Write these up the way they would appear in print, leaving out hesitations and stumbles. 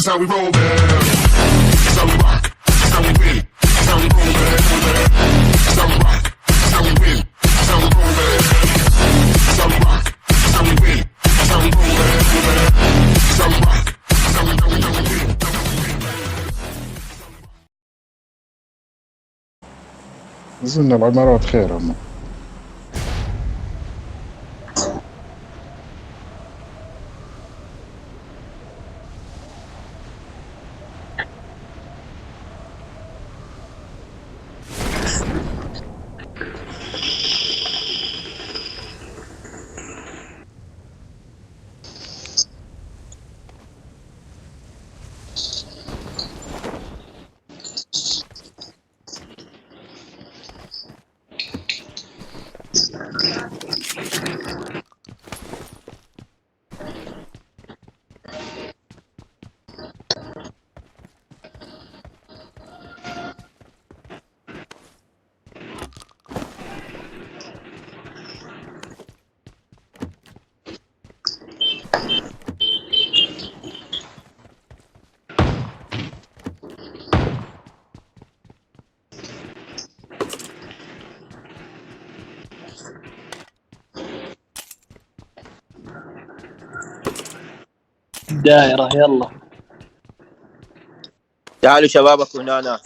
how we roll it. This how we rock. This how we win. This how we roll it. This how we rock. This how we win. This how we roll it. This how we rock. This how we win. This how we roll it. This how we rock. This how we win. أظن العمارات خير هم. دائرة يلا تعالوا شبابك هنا ناس.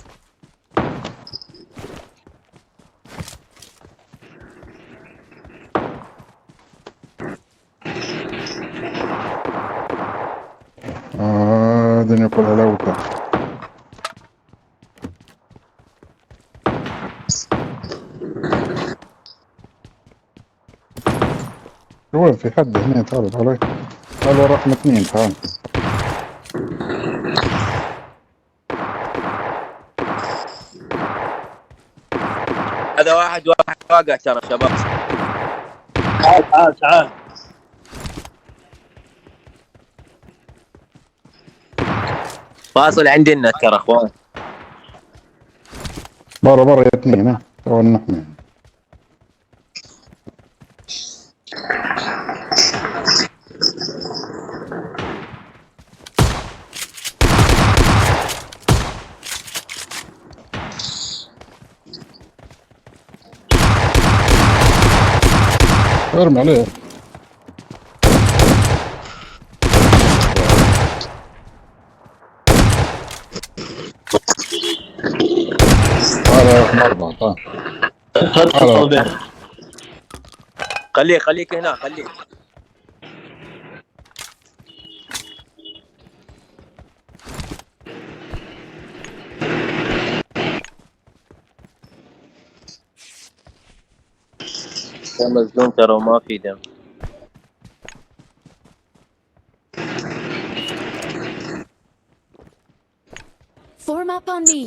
الدنيا كلها لوطة. وين في حد هنا؟ تعال علي. تعال رقم 2 تعال. هذا واحد واقع ترى شباب. تعال فاصل عندي النت ترى اخوان. برا يا 2 ها تو نحن. ارمي عليه. هذا مربع خليك هنا خليك. مظلوم ترى وما في دم. Form up on me.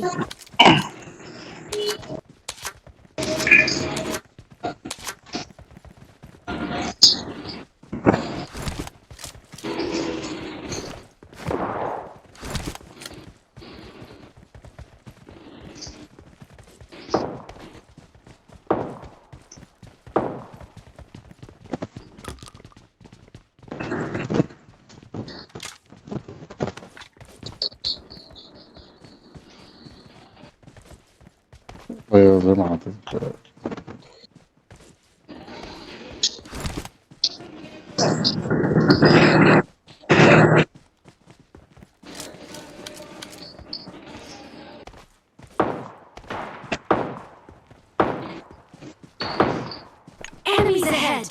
يا جماعة Enemies ahead.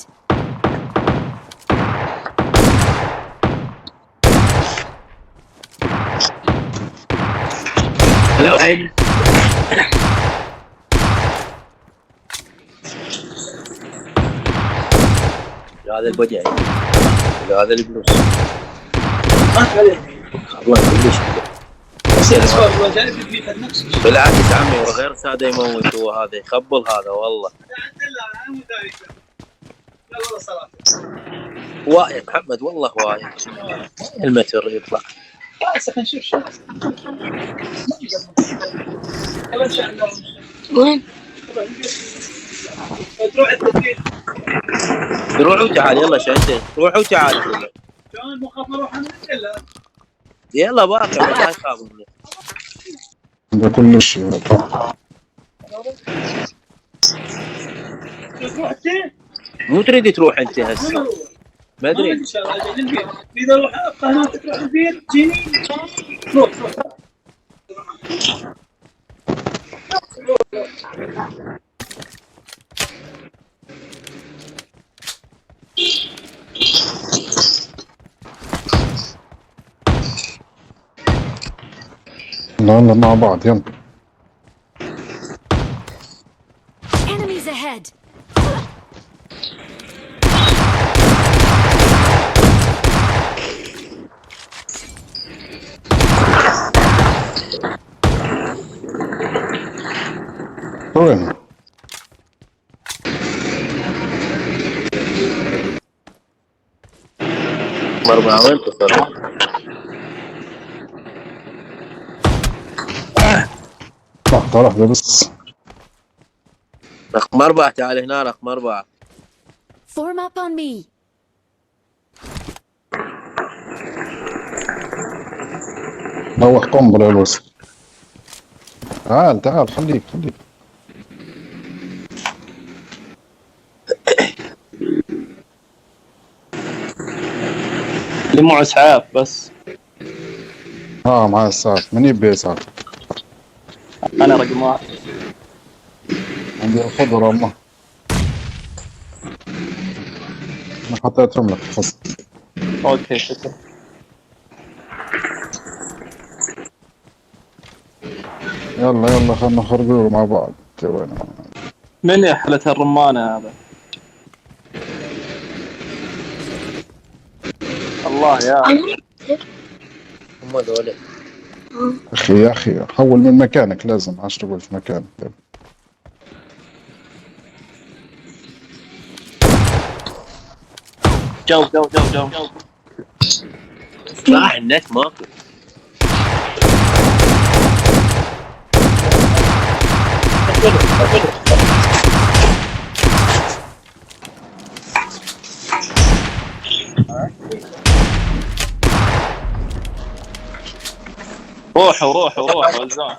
Hello, Aiden. هذا البجعي هذا البلوس ما عليه الله كلش يصير اسباب وجانب في نفسه. بالعكس عمي وغير ساده يموت وهذا يخبل هذا والله. وايد محمد والله وايد المتر يطلع. هسه نشوف شو وين؟ تروح التدريب. روحوا تعال يلا شنطه روحوا تعال. شلون مو خاف اروح انا كلها. يلا باقي ما يخافوا مني. ده كل شيء. تروح انت؟ مو تريد تروح انت هسه؟ ما ادري. ان شاء الله اجي للبيت، اذا اروح ابقى هناك تروح البيت تجيني. روح. يلا مع بعض يلا. Enemies ahead. وين؟ مربع وين تصل؟ لحظة واحدة بس. رقم 4 تعال هنا رقم 4. Form up on me. روح قنبلة الوسط. تعال تعال خليك. اللي معه اسعاف بس. معي اسعاف. من يبي اسعاف؟ انا رقم 1. عندي الخضرة أنا حطيتهم لك خص. اوكي شكرا. يلا خلنا نخرجوا مع بعض. وين؟ من يا حلة الرمانة هذا؟ الله يا هم ذولي. يا أخي حول من مكانك، لازم عشان تقول في مكانك. جو. صح النت ماكو. روحوا الزون.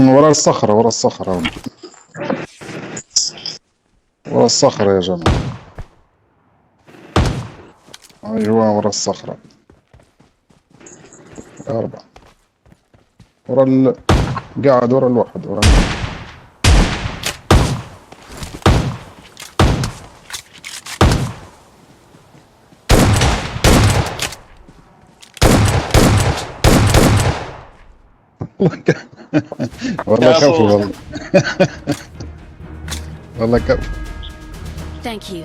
ورا الصخرة ورا الصخرة يا جماعة. أيوة ورا الصخرة. 4 ورا قاعد ورا الواحد ورا والله كفو والله. والله كفو. Thank you.